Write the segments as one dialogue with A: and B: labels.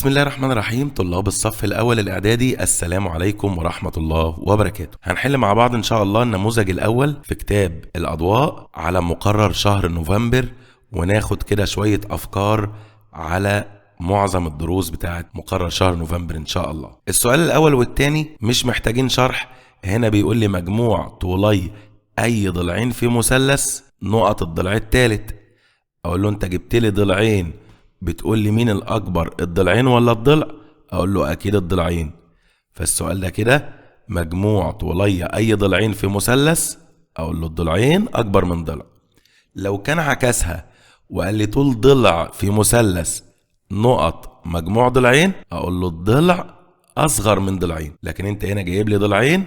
A: بسم الله الرحمن الرحيم. طلاب الصف الأول الإعدادي، السلام عليكم ورحمة الله وبركاته. هنحل مع بعض إن شاء الله النموذج الأول في كتاب الأضواء على مقرر شهر نوفمبر، وناخد كده شوية أفكار على معظم الدروس بتاعت مقرر شهر نوفمبر إن شاء الله. السؤال الأول والتاني مش محتاجين شرح. هنا بيقول لي مجموع طولي أي ضلعين في مثلث نقط الضلع الثالث. أقول له أنت جبت لي ضلعين، بتقول لي مين الأكبر، الضلعين ولا الضلع؟ أقول له أكيد الضلعين. فالسؤال ده كده مجموع طولي أي ضلعين في مثلث، أقول له الضلعين أكبر من ضلع. لو كان عكسها وقال لي طول ضلع في مثلث نقط مجموع ضلعين، أقول له الضلع أصغر من ضلعين. لكن أنت هنا جايب لي ضلعين،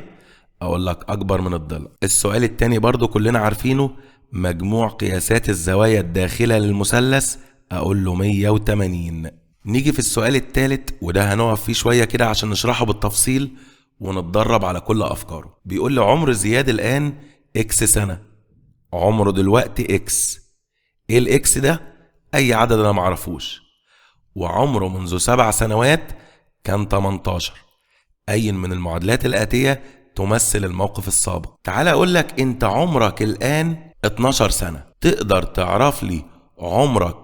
A: أقول لك أكبر من الضلع. السؤال التاني برضو كلنا عارفينه، مجموع قياسات الزوايا الداخلة للمثلث، أقول له 180. نيجي في السؤال الثالث، وده هنقف فيه شوية كده عشان نشرحه بالتفصيل ونتدرب على كل أفكاره. بيقول لي عمر زياد الآن إكس سنة، عمره دلوقتي إكس. إيه الإكس ده؟ أي عدد أنا معرفوش. وعمره منذ 7 سنوات كان 18. أي من المعادلات الآتية تمثل الموقف السابق. تعال أقول لك أنت عمرك الآن 12 سنة، تقدر تعرف لي عمرك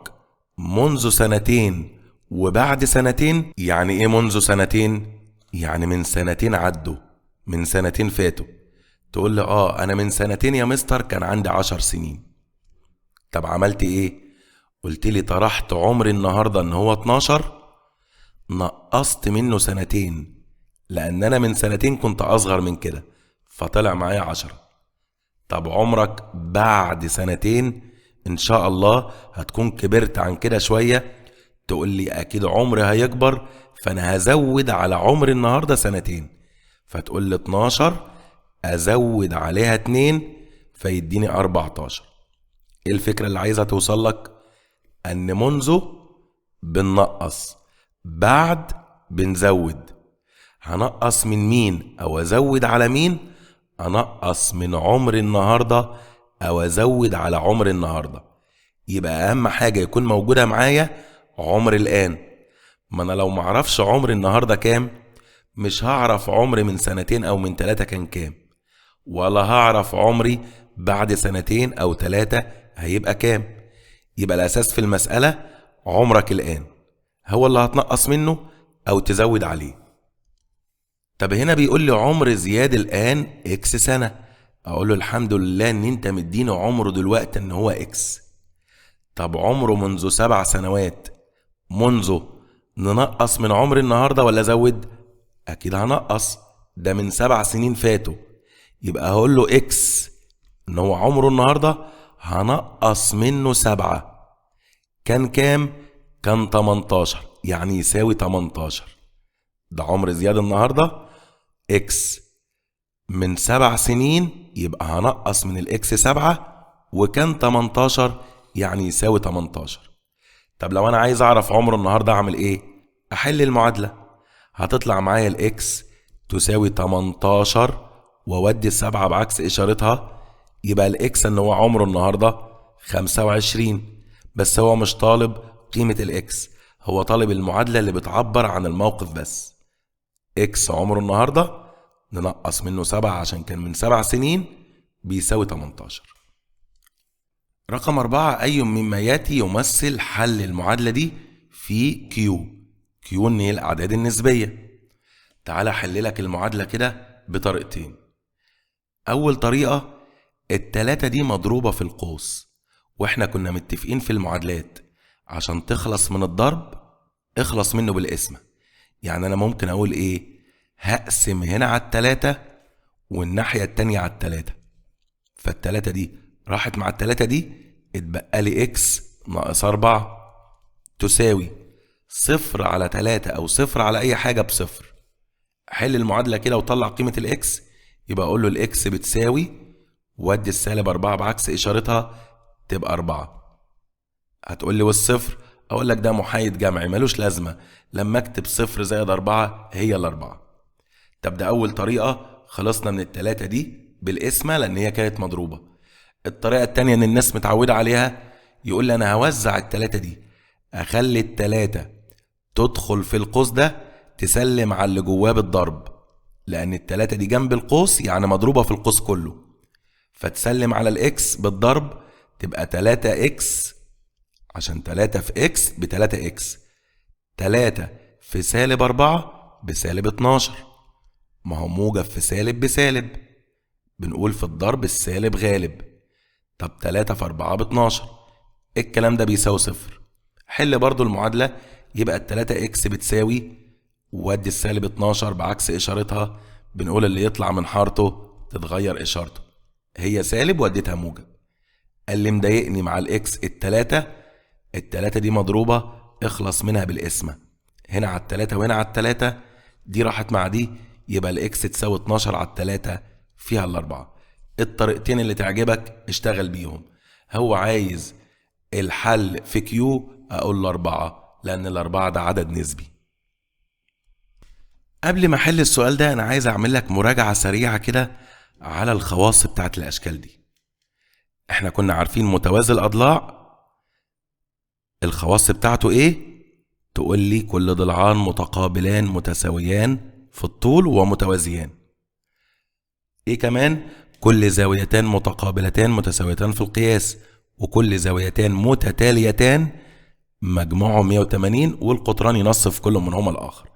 A: منذ سنتين وبعد سنتين؟ يعني ايه منذ سنتين؟ يعني من سنتين عدوا، من سنتين فاتوا. تقول لي انا من سنتين يا مستر كان عندي 10 سنين. طب عملت ايه؟ قلت لي طرحت عمري النهاردة ان هو 12، نقصت منه سنتين، لان انا من سنتين كنت اصغر من كده فطلع معايا 10. طب عمرك بعد سنتين ان شاء الله هتكون كبرت عن كده شوية، تقول لي اكيد عمري هيكبر، فانا هزود على عمري النهاردة سنتين. فتقول لي 12 ازود عليها 2 فيديني 14. ايه الفكرة اللي عايزة توصل لك؟ ان منذ بننقص، بعد بنزود. هنقص من مين او ازود على مين؟ انقص من عمر النهاردة او ازود على عمر النهاردة. يبقى اهم حاجة يكون موجودة معايا عمر الان. ما انا لو معرفش عمر النهاردة كام، مش هعرف عمري من سنتين او من 3 كان كام، ولا هعرف عمري بعد سنتين او 3 هيبقى كام. يبقى الاساس في المسألة عمرك الان، هو اللي هتنقص منه او تزود عليه. طب هنا بيقول لي عمر زياد الآن إكس سنة، أقول له الحمد لله إن أنت مديني عمره دلوقتي إن هو إكس. طب عمره منذ 7 سنوات، منذ ننقص من عمر النهاردة ولا زود؟ أكيد هنقص، ده من 7 سنين فاتوا. يبقى هقول له إكس إن هو عمره النهاردة هنقص منه 7. كان كام؟ كان 18، يعني يساوي 18. ده عمر زياد النهاردة اكس من 7 سنين، يبقى هنقص من الاكس 7 وكان 18 يعني يساوي 18. طب لو انا عايز اعرف عمره النهاردة اعمل ايه؟ احل المعادلة. هتطلع معايا الاكس تساوي 18 وودي السبعة بعكس اشارتها، يبقى الاكس ان هو عمره النهاردة 25. بس هو مش طالب قيمة الاكس، هو طالب المعادلة اللي بتعبر عن الموقف بس. اكس عمره النهاردة ننقص منه 7 عشان كان من 7 سنين بيساوي 18. رقم 4، أي مما ياتي يمثل حل المعادلة دي في كيو. كيو ان هي الأعداد النسبية. تعال أحل لك المعادلة كده بطريقتين. أول طريقة، ال3 دي مضروبة في القوس، واحنا كنا متفقين في المعادلات عشان تخلص من الضرب اخلص منه بالقسمة. يعني أنا ممكن أقول إيه؟ هقسم هنا على 3 والناحية التانية على 3، فال3 دي راحت مع ال3 دي، اتبقى لي اكس ناقص 4 تساوي 0 على 3 أو 0 على أي حاجة ب0. حل المعادلة كده وطلع قيمة الاكس، يبقى أقول له الاكس بتساوي، ودي السالب 4 بعكس إشارتها تبقى 4. هتقول لي والصفر؟ أقول لك ده محايد جمعي ملوش لازمة، لما أكتب 0 زائد 4 هي ال4. طب ده أول طريقة، خلصنا من ال3 دي بالقسمة لأن هي كانت مضروبة. الطريقة التانية إن الناس متعودة عليها، يقول لي أنا هوزع ال3 دي، أخلي ال3 تدخل في القوس ده تسلم على اللي جواه بالضرب، لان التلاتة دي جنب القوس يعني مضروبة في القوس كله، فتسلم على الاكس بالضرب تبقى 3 اكس، عشان 3 في اكس ب3 اكس، 3 في سالب 4 بسالب 12. ما هو موجب في سالب بسالب، بنقول في الضرب السالب غالب. طب 3 في 4 ب12، الكلام ده بيساوي صفر. حل برضو المعادلة، يبقى التلاتة اكس بتساوي، وادي السالب 12 بعكس اشارتها، بنقول اللي يطلع من حارته تتغير اشارته، هي سالب واديتها موجب. اللي مضايقني مع الاكس التلاتة دي مضروبة، اخلص منها بالقسمة، هنا على التلاتة وهنا على التلاتة، دي راحت مع دي، يبقى الاكس تساوي 12 على التلاتة فيها الاربعة. الطريقتين اللي تعجبك اشتغل بيهم. هو عايز الحل في كيو، اقول له 4 لان الاربعة ده عدد نسبي. قبل ما احل السؤال ده انا عايز اعمل لك مراجعة سريعة كده على الخواص بتاعت الاشكال دي. احنا كنا عارفين متوازي الاضلاع الخواص بتاعته ايه؟ تقول لي كل ضلعان متقابلان متساويان في الطول ومتوازيان. ايه كمان؟ كل زاويتان متقابلتان متساويتان في القياس، وكل زاويتان متتاليتان مجموعهم 180 والقطران ينصف كل منهما الاخر.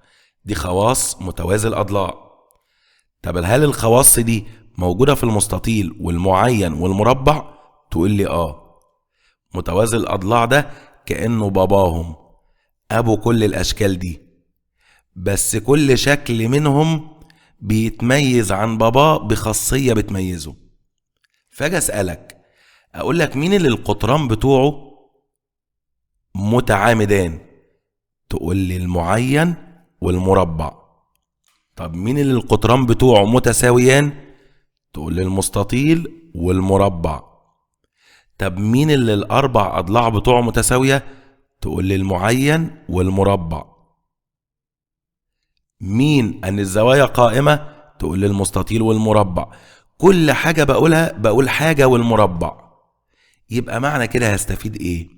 A: دي خواص متوازي الاضلاع. طب هل الخواص دي موجودة في المستطيل والمعين والمربع؟ تقول لي متوازي الاضلاع ده كأنه باباهم، ابو كل الاشكال دي، بس كل شكل منهم بيتميز عن باباه بخاصية بتميزه. فاجي اسألك اقول لك مين اللي القطران بتوعه متعامدان؟ تقول لي المعين والمربع. طب مين اللي القطران بتوعه متساويان؟ تقول لي المستطيل والمربع. طب مين اللي الاربع اضلاع بتوعه متساوية؟ تقول لي المعين والمربع. مين ان الزوايا قائمة؟ تقول لي المستطيل والمربع. كل حاجة بقولها بقول حاجة والمربع. يبقى معنى كده هستفيد ايه؟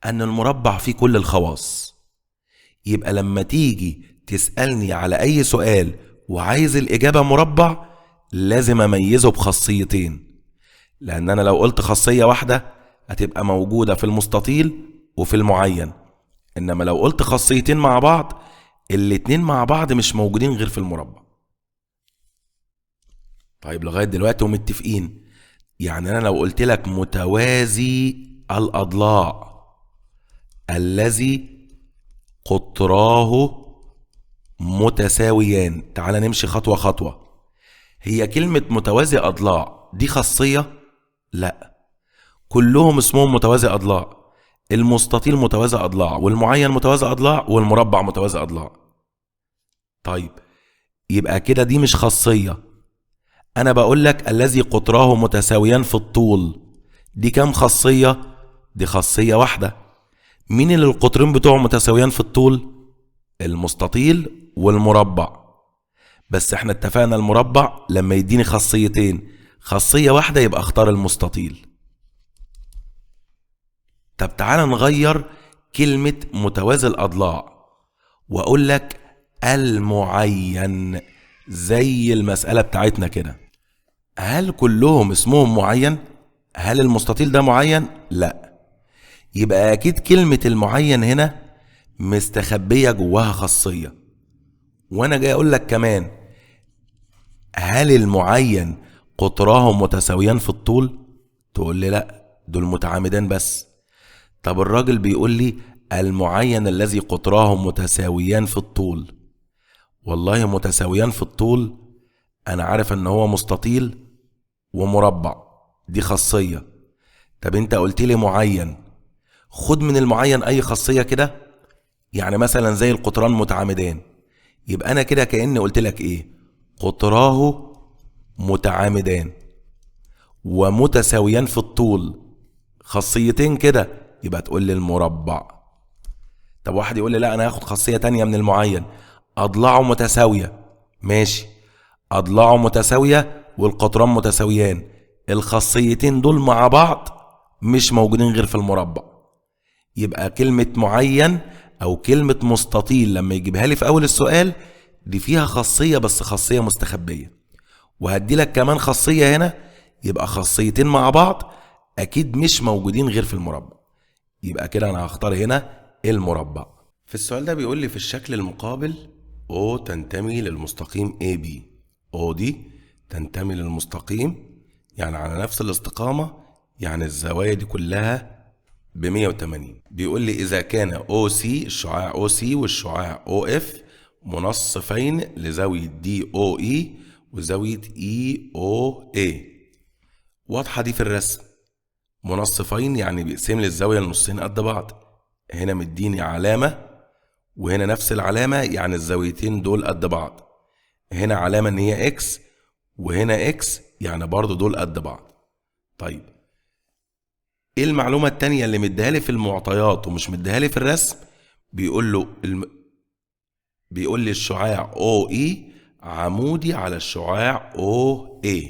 A: ان المربع فيه كل الخواص. يبقى لما تيجي تسألني على اي سؤال وعايز الاجابة مربع لازم اميزه بخاصيتين، لان انا لو قلت خاصية واحدة هتبقى موجودة في المستطيل وفي المعين، انما لو قلت خاصيتين مع بعض الاتنين مع بعض مش موجودين غير في المربع. طيب لغاية دلوقتي ومتفقين. يعني انا لو قلت لك متوازي الاضلاع الذي قطراه متساويان، تعال نمشي خطوة خطوة. هي كلمة متوازي اضلاع دي خاصية؟ لا، كلهم اسمهم متوازي اضلاع. المستطيل متوازي اضلاع، والمعين متوازي اضلاع، والمربع متوازي اضلاع. طيب يبقى كده دي مش خاصية. انا بقول لك الذي قطراه متساويان في الطول، دي كام خاصية؟ دي خاصية واحدة. مين اللي القطرين بتوعه متساويان في الطول؟ المستطيل والمربع. بس احنا اتفقنا المربع لما يديني خاصيتين، خاصية واحدة يبقى اختار المستطيل. طب تعال نغير كلمة متوازي الأضلاع وأقول لك المعين، زي المسألة بتاعتنا كده. هل كلهم اسمهم معين؟ هل المستطيل ده معين؟ لا، يبقى أكيد كلمة المعين هنا مستخبية جواها خاصية. وأنا جاي أقول لك كمان، هل المعين قطراهم متساويان في الطول؟ تقول لي لا، دول متعامدان بس. طب الراجل بيقول لي المعين الذي قطراهم متساويان في الطول. والله متساويان في الطول انا عارف ان هو مستطيل ومربع، دي خاصية. طب انت قلت لي معين، خد من المعين اي خاصية كده، يعني مثلا زي القطران متعامدان، يبقى انا كده كأني قلت لك ايه؟ قطراه متعامدان ومتساويان في الطول، خاصيتين كده، يبقى تقول لي المربع. طب واحد يقول لي لا انا هاخد خاصية تانية من المعين، اضلاعه متساوية. ماشي، اضلاعه متساوية والقطران متساويان، الخاصيتين دول مع بعض مش موجودين غير في المربع. يبقى كلمة معين او كلمة مستطيل لما يجيبها لي في اول السؤال دي فيها خاصية، بس خاصية مستخبية. وهدي لك كمان خاصية هنا، يبقى خاصيتين مع بعض اكيد مش موجودين غير في المربع. يبقى كده انا هختار هنا المربع. في السؤال ده بيقول لي في الشكل المقابل O تنتمي للمستقيم AB. O دي تنتمي للمستقيم يعني على نفس الاستقامة، يعني الزوايا دي كلها ب180. بيقول لي إذا كان OC الشعاع OC والشعاع OF منصفين لزاوية DOE وزاوية EOA. واضحة دي في الرسم. منصفين يعني بيقسم لي الزاوية لنصين قد بعض. هنا مديني علامة وهنا نفس العلامة، يعني الزاويتين دول قد بعض. هنا علامة ان هي اكس وهنا اكس، يعني برضو دول قد بعض. طيب ايه المعلومة التانية اللي مديها لي في المعطيات ومش مديها لي في الرسم؟ بيقول لي الشعاع OE عمودي على الشعاع OA.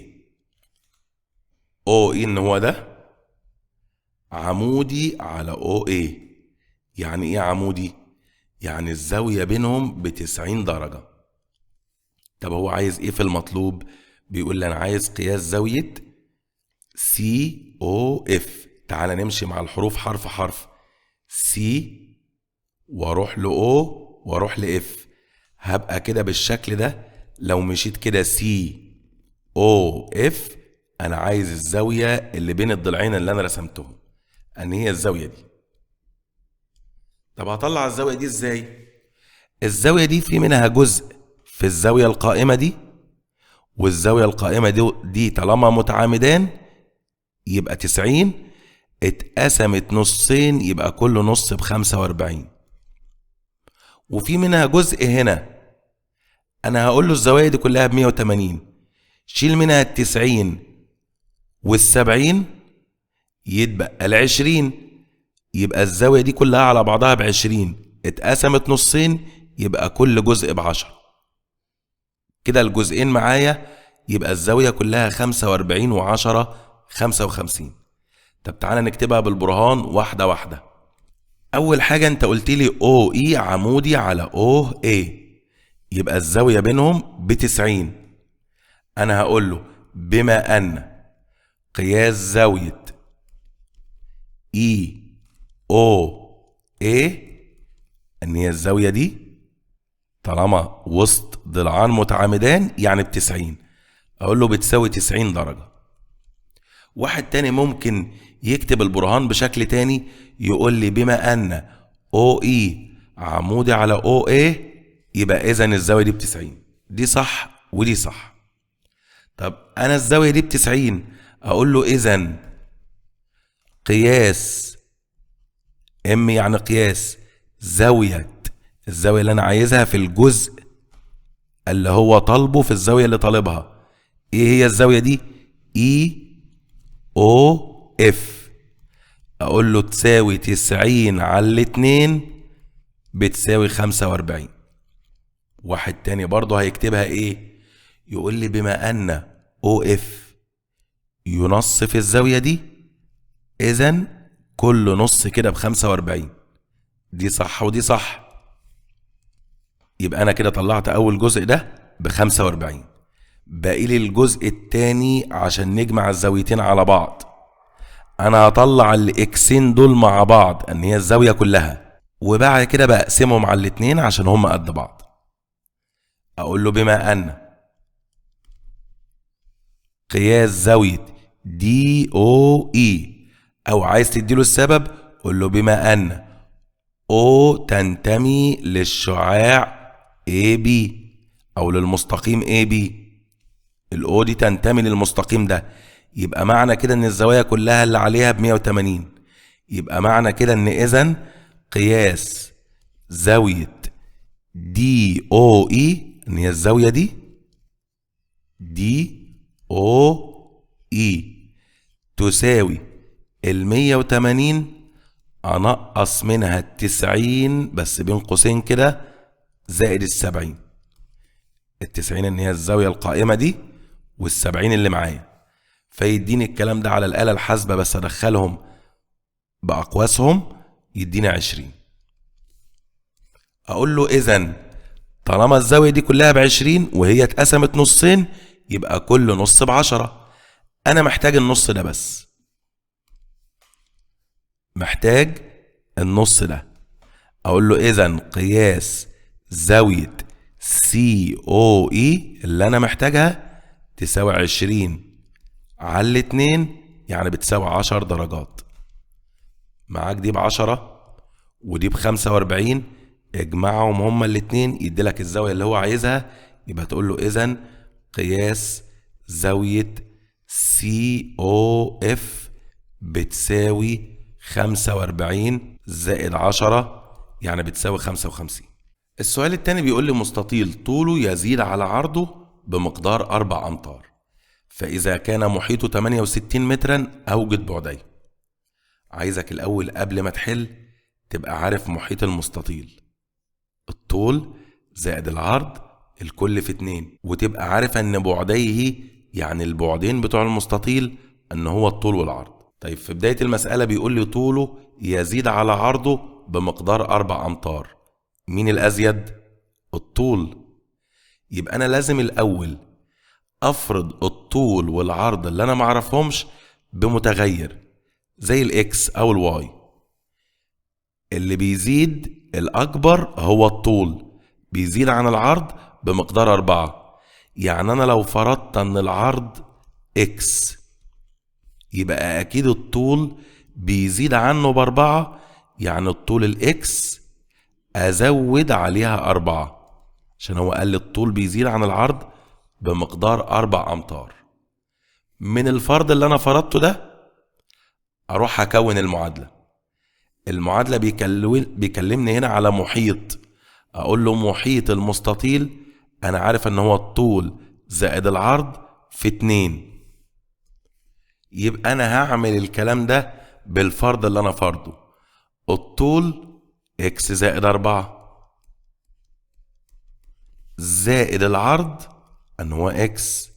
A: OE ان هو ده عمودي على OA. يعني ايه عمودي؟ يعني الزاوية بينهم ب90 درجة. طب هو عايز ايه في المطلوب؟ بيقول لي انا عايز قياس زاوية COF. تعال نمشي مع الحروف حرف حرف. C واروح ل O واروح ل F. هبقى كده بالشكل ده. لو مشيت كده COF انا عايز الزاوية اللي بين الضلعين اللي انا رسمتهم، ان هي الزاوية دي. طب هطلع الزاوية دي ازاي؟ الزاوية دي في منها جزء في الزاوية القائمة دي، والزاوية القائمة دي طالما متعامدان يبقى 90 اتقسمت نصين يبقى كل نص ب45. وفي منها جزء هنا انا هقول له الزوايا دي كلها ب180، شيل منها ال90 وال70 يتبقى ال20، يبقى الزاوية دي كلها على بعضها ب20 اتقسمت نصين يبقى كل جزء ب10. كده الجزئين معايا يبقى الزاوية كلها 45 و10 55. طب تعالى نكتبها بالبرهان واحدة واحدة. أول حاجة أنت قلت لي OE عمودي على OA، يبقى الزاوية بينهم ب90. أنا هقول له بما أن قياس زاوية EOA أن هي الزاوية دي طالما وسط ضلعان متعامدان يعني ب90، أقول له بتساوي 90 درجة. واحد تاني ممكن يكتب البرهان بشكل تاني، يقول لي بما أن OE عمودي على OA يبقى إذن الزاوية دي ب90. دي صح ودي صح. طب أنا الزاوية دي ب90، أقول له إذن قياس M يعني قياس زاوية الزاوية اللي أنا عايزها في الجزء اللي هو طالبه في الزاوية اللي طالبها. إيه هي الزاوية دي؟ EOF. أقول له تساوي 90 على 2 بتساوي 45. واحد تاني برضه هيكتبها إيه؟ يقول لي بما أن OF ينصف الزاوية دي إذن كل نص كده ب45. دي صح ودي صح. يبقى أنا كده طلعت أول جزء ده ب45. باقي لي الجزء التاني عشان نجمع الزاويتين على بعض. أنا هطلع الإكسين دول مع بعض أن هي الزاوية كلها، وبعد كده بقسمهم على الاتنين عشان هما قد بعض. أقول له بما أن قياس زاوية DOE، أو عايز تديله السبب قول له بما أن O تنتمي للشعاع AB أو للمستقيم AB. الO دي تنتمي للمستقيم ده، يبقى معنى كده إن الزوايا كلها اللي عليها ب180. يبقى معنى كده إن إذن قياس زاوية DOE إن هي الزاوية دي DOE تساوي ال180 أنقص منها ال90 بس بين قوسين كده زائد ال70. ال90 إن هي الزاوية القائمة دي وال70 اللي معايا، فيديني الكلام ده على الآلة الحاسبة بس أدخلهم بأقواسهم يديني 20. اقول له اذا طالما الزاوية دي كلها ب20 وهي اتقسمت نصين يبقى كل نص ب10. انا محتاج النص ده بس، محتاج النص ده. اقول له اذا قياس زاوية COE اللي انا محتاجها تساوي 20 على الاتنين، يعني بتساوي 10 درجات. معاك دي ب10 ودي ب45، اجمعهم هما الاتنين يديلك الزاوية اللي هو عايزها. يبقى تقول له اذا قياس زاوية COF بتساوي 45 زائد 10، يعني بتساوي 55. السؤال التاني بيقول لي مستطيل طوله يزيد على عرضه بمقدار 4 أمتار، فإذا كان محيطه 68 مترا أوجد بعديه. عايزك الأول قبل ما تحل تبقى عارف محيط المستطيل، الطول زائد العرض الكل في 2، وتبقى عارف ان بعديه يعني البعدين بتوع المستطيل ان هو الطول والعرض. طيب في بداية المسألة بيقول لي طوله يزيد على عرضه بمقدار 4 أمتار، مين الأزيد؟ الطول. يبقى أنا لازم الأول أفرض الطول والعرض اللي أنا معرفهمش بمتغير زي الإكس أو الواي. اللي بيزيد الأكبر هو الطول، بيزيد عن العرض بمقدار 4، يعني أنا لو فرضت أن العرض إكس يبقى أكيد الطول بيزيد عنه ب4، يعني الطول الإكس أزود عليها 4، عشان هو قال لي الطول بيزيد عن العرض بمقدار 4 أمتار. من الفرض اللي أنا فرضته ده أروح أكون المعادلة بيكلمني هنا على محيط. أقول له محيط المستطيل أنا عارف أن هو الطول زائد العرض في 2، يبقى أنا هعمل الكلام ده بالفرض اللي أنا فرضه. الطول إكس زائد 4 زائد العرض أن هو إكس،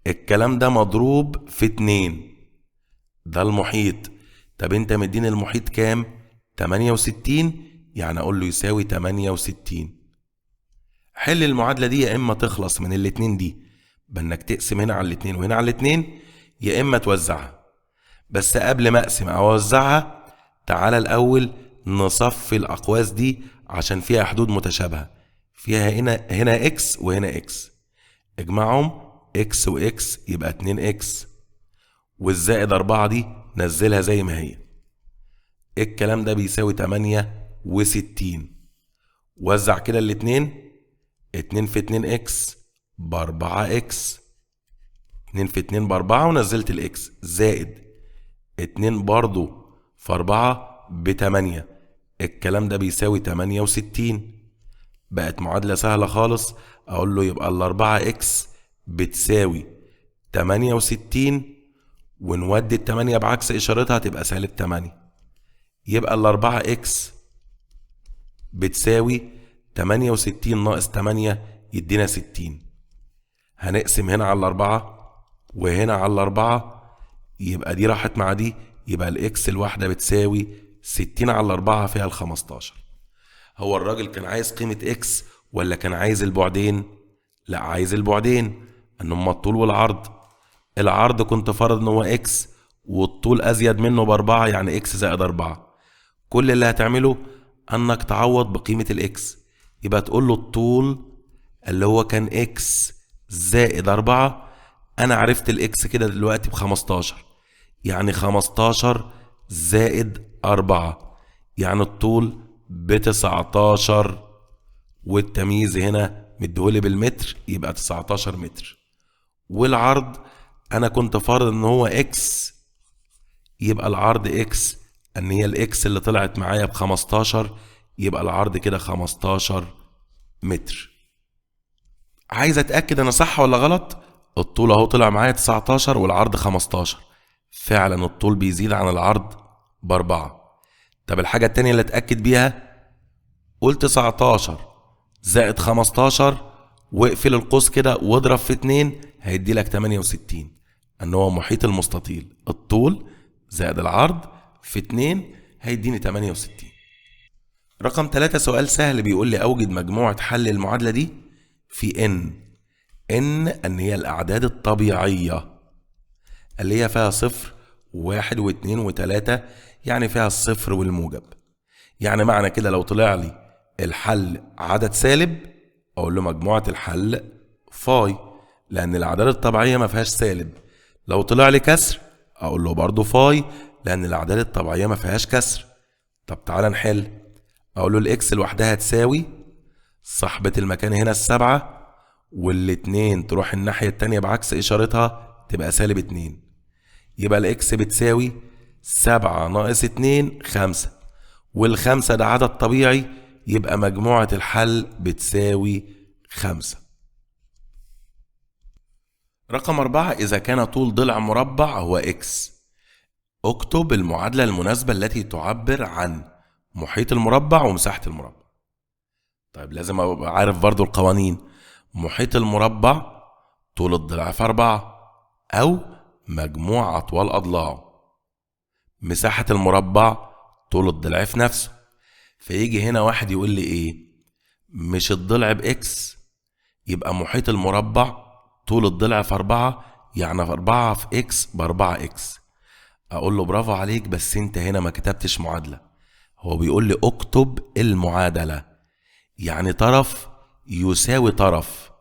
A: الكلام ده مضروب في 2، ده المحيط. طب انت مديني المحيط كام؟ 68، يعني اقول له يساوي 68. حل المعادلة دي يا اما تخلص من الاتنين دي بانك تقسم هنا على الاتنين وهنا على الاتنين، يا اما توزعها. بس قبل ما اقسم او اوزعها تعالى الاول نصفي الاقواس دي عشان فيها حدود متشابهة، فيها هنا اكس وهنا اكس، اجمعهم اكس واكس يبقى 2 اكس، والزائد 4 دي نزلها زي ما هي. الكلام ده بيساوي 68. وزع كده الاتنين، 2 في 2 اكس ب4 اكس، 2 في 2 ب4 ونزلت الاكس، زائد 2 برضو في 4 ب8، الكلام ده بيساوي 68. بقت معادلة سهلة خالص. اقول له يبقى ال4 اكس بتساوي 68، ونودي ال8 بعكس اشارتها تبقى -8، يبقى ال4 اكس بتساوي 68 ناقص 8 يدينا 60. هنقسم هنا على 4 وهنا على 4، يبقى دي راحت مع دي، يبقى الاكس الواحدة بتساوي 60 على 4 فيها ال15. هو الراجل كان عايز قيمة اكس ولا كان عايز البعدين؟ لا، عايز البعدين، ان هما الطول والعرض. العرض كنت فرض ان هو اكس والطول ازيد منه ب4، يعني اكس زائد 4. كل اللي هتعمله انك تعوض بقيمة الاكس، يبقى تقول له الطول اللي هو كان اكس زائد 4، انا عرفت الاكس كده دلوقتي ب15، يعني 15 زائد 4، يعني الطول ب19، والتمييز هنا مديهولي بالمتر يبقى 19 متر. والعرض انا كنت فارض ان هو اكس، يبقى العرض اكس، ان هي الاكس اللي طلعت معايا ب15، يبقى العرض كده 15 متر. عايز اتاكد انا صح ولا غلط. الطول اهو طلع معايا 19 والعرض 15، فعلا الطول بيزيد عن العرض ب4. طب الحاجه التانية اللي اتاكد بيها، قول 19 زائد 15 واقفل القوس كده واضرب في 2 هيدي لك 68، ان هو محيط المستطيل الطول زائد العرض في 2 هيديني 68. رقم 3 سؤال سهل، بيقول لي أوجد مجموعة حل المعادلة دي في ان هي الأعداد الطبيعية اللي هي فيها صفر وواحد واتنين وتلاتة، يعني فيها الصفر والموجب. يعني معنى كده لو طلع لي الحل عدد سالب أقول له مجموعة الحل فاي، لأن الأعداد الطبيعية ما فيهاش سالب. لو طلع لي كسر أقول له برضو فاي، لأن الأعداد الطبيعية ما فيهاش كسر. طب تعالى نحل. أقول له الإكس لوحدها تساوي صاحبة المكان هنا السبعة، والاتنين تروح الناحية التانية بعكس إشارتها تبقى سالب اتنين، يبقى الإكس بتساوي 7 ناقص 2 5، والخمسة ده عدد طبيعي، يبقى مجموعة الحل بتساوي 5. رقم 4 إذا كان طول ضلع مربع هو إكس، اكتب المعادلة المناسبة التي تعبر عن محيط المربع ومساحة المربع. طيب لازم أبقى عارف برضو القوانين. محيط المربع طول الضلع في 4، أو مجموع أطوال أضلاعه. مساحة المربع طول الضلع في نفسه. فيجي هنا واحد يقول لي إيه؟ مش الضلع بإكس، يبقى محيط المربع طول الضلع في 4، يعني 4 في إكس ب4 إكس. أقول له برافو عليك، بس أنت هنا ما كتبتش معادلة. هو بيقول لي اكتب المعادلة، يعني طرف يساوي طرف،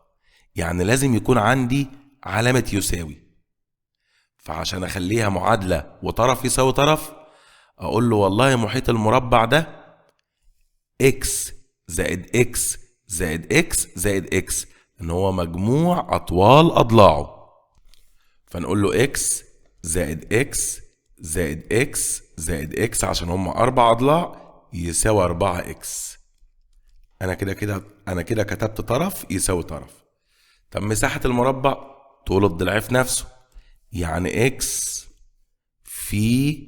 A: يعني لازم يكون عندي علامة يساوي. فعشان أخليها معادلة وطرف يساوي طرف أقول له والله محيط المربع ده إكس زائد إكس زائد إكس زائد إكس، إن هو مجموع أطوال أضلاعه. فنقول له إكس زائد إكس زائد إكس زائد إكس عشان هم 4 أضلاع يساوي 4 إكس. أنا كده كتبت طرف يساوي طرف. طب مساحة المربع طول الضلع في نفسه، يعني إكس في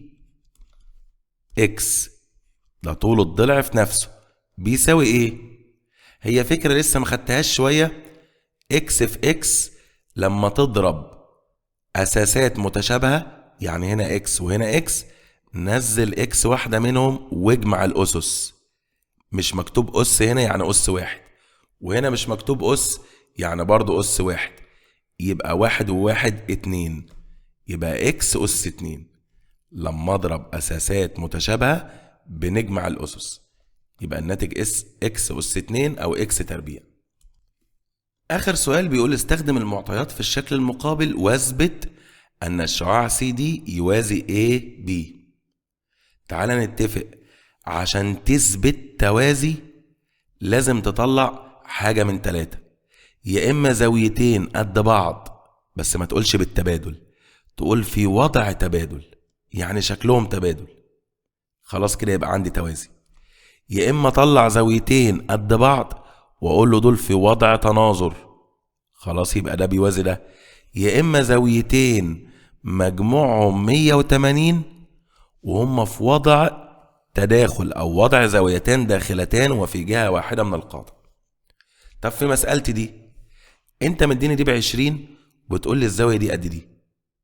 A: إكس، ده طول الضلع في نفسه بيساوي إيه؟ هي فكرة لسه ما خدتهاش شوية. إكس في إكس لما تضرب أساسات متشابهة، يعني هنا إكس وهنا إكس، نزل إكس واحدة منهم واجمع الأسس. مش مكتوب أس هنا يعني أس واحد، وهنا مش مكتوب أس يعني برضو أس واحد، يبقى واحد وواحد 2، يبقى إكس أس 2. لما أضرب أساسات متشابهة بنجمع الأسس، يبقى الناتج إكس أس 2 أو إكس تربيع. آخر سؤال بيقول استخدم المعطيات في الشكل المقابل واثبت أن الشعاع CD يوازي AB. تعال نتفق، عشان تثبت توازي لازم تطلع حاجة من 3، يا إما زاويتين قد بعض بس ما تقولش بالتبادل، تقول في وضع تبادل يعني شكلهم تبادل، خلاص كده يبقى عندي توازي. يا إما طلع زاويتين قد بعض وأقول له دول في وضع تناظر، خلاص يبقى ده بيوازي ده. يا إما زاويتين مجموعهم 180 وهم في وضع تداخل أو وضع زاويتان داخلتان وفي جهة واحدة من القاطع. طب في مسألتي دي أنت مديني دي ب20 وتقول لي الزاوية دي قد دي،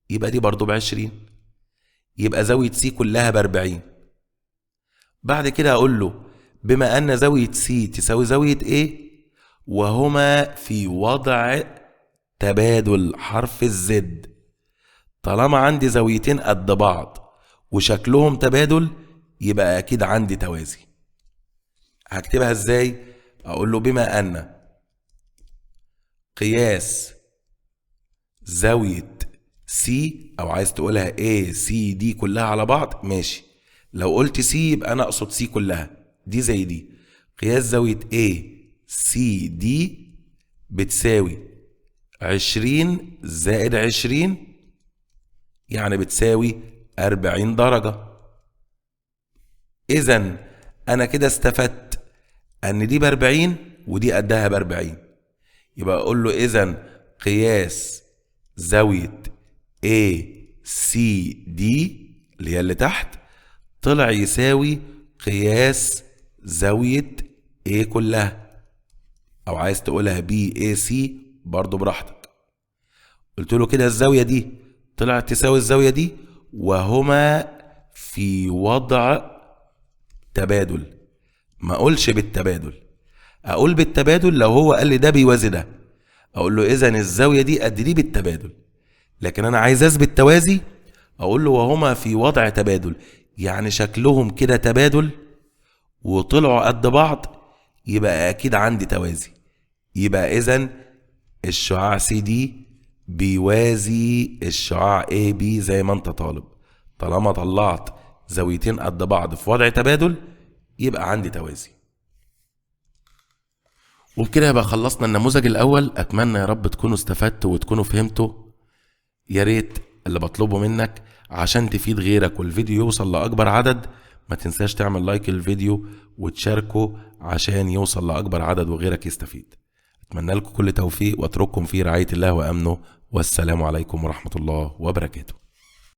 A: يبقى دي برضو ب20، يبقى زاوية سي كلها ب40. بعد كده أقول له بما أن زاوية سي تساوي زاوية A وهما في وضع تبادل حرف الزد، طالما عندي زاويتين قد بعض وشكلهم تبادل يبقى أكيد عندي توازي. هكتبها إزاي؟ أقول له بما أن قياس زاوية سي، أو عايز تقولها A C D كلها على بعض ماشي، لو قلت سي يبقى أنا أقصد سي كلها، دي زي دي. قياس زاوية A C D بتساوي 20 زائد 20، يعني بتساوي 40 درجة. إذن أنا كده استفدت أن دي ب40 ودي قدها ب40، يبقى أقول له إذن قياس زاوية ACD اللي هي اللي تحت طلع يساوي قياس زاوية A كلها، أو عايز تقولها BAC برضو براحتك. قلت له كده الزاوية دي طلعت تساوي الزاوية دي وهما في وضع تبادل، ما اقولش بالتبادل. اقول بالتبادل لو هو قال لي ده بيوازي ده، اقول له اذا الزاويه دي قد دي بالتبادل. لكن انا عايز اثبت توازي، اقول له وهما في وضع تبادل، يعني شكلهم كده تبادل وطلعوا قد بعض، يبقى اكيد عندي توازي. يبقى اذا الشعاع سي دي بيوازي الشعاع اي بي زي ما انت طالب. طالما طلعت زاويتين قد بعض في وضع تبادل يبقى عندي توازي. وبكده يبقى خلصنا النموذج الاول. اتمنى يا رب تكونوا استفدتوا وتكونوا فهمتوا. يا ريت اللي بطلبه منك عشان تفيد غيرك والفيديو يوصل لاكبر عدد، ما تنساش تعمل لايك للفيديو وتشاركه عشان يوصل لاكبر عدد وغيرك يستفيد. اتمنى لكم كل توفيق واترككم في رعاية الله وامنه، والسلام عليكم ورحمة الله وبركاته.